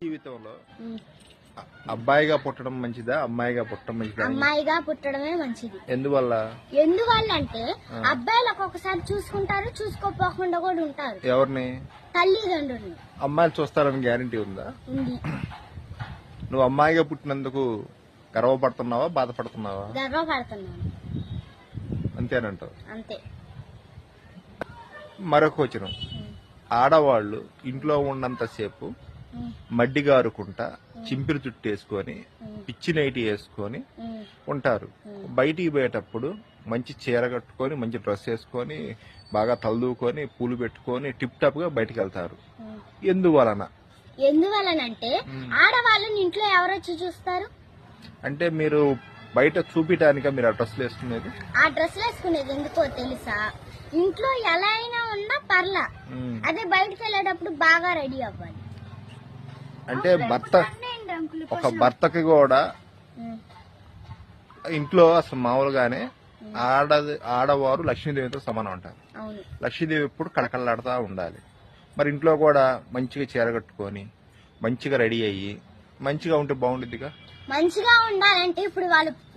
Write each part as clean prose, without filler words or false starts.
జీవితంలో అబ్బాయిగా పుట్టడం మంచిదా అమ్మాయిగా పుట్టడం మంచిదా? అమ్మాయిగా పుట్టడమే మంచిది. ఎందువల్ల అంటే అబ్బాయిలు ఒక్కొక్కసారి చూసుకుంటారు, చూసుకోపోకుండా కూడా ఉంటారు. ఎవరిని? తల్లిదండ్రులు. అమ్మాయిలు చూస్తారని గ్యారంటీ ఉందా? ఉంది. నువ్వు అమ్మాయిగా పుట్టినందుకు గర్వపడుతున్నావా బాధపడుతున్నావా? గర్వపడుతున్నాను. అంతేనంటావు? అంతే. మరొక వచనం, ఆడవాళ్ళు ఇంట్లో ఉన్నంతసేపు మడ్డిగారుకుంటా చింపిరి చుట్టేసుకొని పిచ్చి నైటి వేసుకొని ఉంటారు. బయటికి పోయేటప్పుడు మంచి చీర కట్టుకొని మంచి డ్రెస్ వేసుకొని బాగా తలదూకొని పూలు పెట్టుకొని టిప్ టాప్ గా బయటికి వెళ్తారు. ఎందువలనంటే ఆడవాళ్ళని ఇంట్లో ఎవరొచ్చి చూస్తారు? అంటే మీరు బయట చూపించడానిక మీరు ఆ డ్రెస్సులు వేసుకునేది? ఆ డ్రెస్సులు వేసుకునేది ఎందుకో తెలుసా? ఇంట్లో ఎలా అయినా ఉన్నా పర్లా, అదే బయటకు వెళ్ళేటప్పుడు బాగా రెడీ అవ్వాలి. అంటే ఒక భర్తకి కూడా ఇంట్లో అసలు మామూలుగానే ఆడవారు లక్ష్మీదేవితో సమానం అంటారు. లక్ష్మీదేవి ఎప్పుడు కళకళలాడుతూ ఉండాలి. మరి ఇంట్లో కూడా మంచిగా చీర కట్టుకొని మంచిగా రెడీ అయ్యి మంచిగా ఉంటే బాగుండిద్దిగా. మంచిగా ఉండాలంటే ఇప్పుడు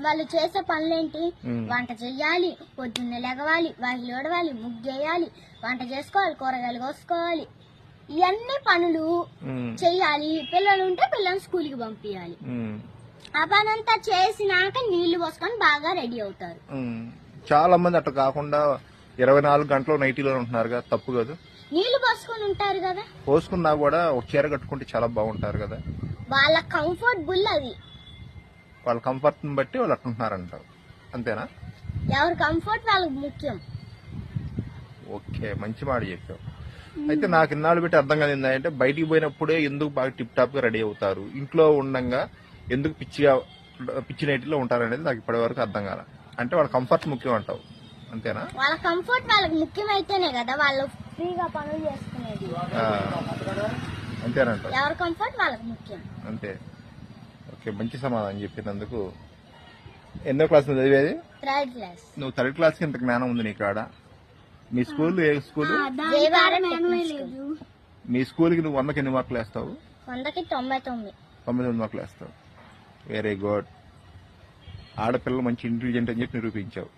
వాళ్ళు చేసే పనులేంటి? వంట చెయ్యాలి, పొద్దున్నే లెగవాలి, వాకిలి ఊడవాలి, ముగ్గేయాలి, వంట చేసుకోవాలి, కూరగాయలు కోసుకోవాలి, ఇవన్నీ పనులు చెయ్యాలి. పిల్లలు ఉంటే పిల్లల్ని స్కూల్కి పంపించాలి. ఆ పని అంతా చేసినాక నీళ్లు పోసుకొని బాగా రెడీ అవుతారు. చాలా మంది అట్లా కాకుండా 24 గంటలు నైటీలో ఉంటున్నారు కదా, తప్పు కదా? నీళ్లు పోసుకొని ఉంటారు కదా, పోసుకున్నా కూడా ఒక చీర కట్టుకుంటే చాలా బాగుంటారు కదా. వాళ్ళ కంఫర్టబుల్ అది. వాళ్ళ కంఫర్ట్ ని బట్టి వాళ్ళు అట్లుంటున్నారంటారు, అంతేనా? ఎవరి కంఫర్ట్ వాళ్ళకి ముఖ్యం. ఓకే, మంచి మాట చెప్పావు. అయితే నాకు ఇన్నాళ్ళు పెట్టి అర్థం కాదు ఏంటంటే బయటికి పోయినప్పుడే ఎందుకు బాగా టిప్ టాప్ గా రెడీ అవుతారు, ఇంట్లో ఉండగా ఎందుకు పిచ్చి నైట్లో ఉంటారు అనేది నాకు ఇప్పటి వరకు అర్థం కాల. అంటే వాళ్ళ కంఫర్ట్ ముఖ్యం అంటావు, అంతేనా? వాళ్ళ కంఫర్ట్ వాళ్ళకి ముఖ్యమైతేనే కదా వాళ్ళు ఫ్రీగా పనులు చేసుకునేది. అంతేనంటావు? ఎవరి కంఫర్ట్ వాళ్ళకి ముఖ్యం. అంతే. ఓకే, మంచి సమాధానం చెప్పినందుకు. ఎన్నో క్లాస్ చదివేది? 3rd class. నువ్వు 3rd క్లాస్ కి ఇంత జ్ఞానం ఉంది నీకు? ఆడ మీ స్కూల్ ఏ స్కూల్? మీ స్కూల్ కి నువ్వు 100కి ఎన్ని మార్కులు వేస్తావు? 100కి 99 మార్కులు వేస్తావు. Very good. ఆడపిల్లలు మంచి ఇంటెలిజెంట్ అని చెప్పి నిరూపించావు.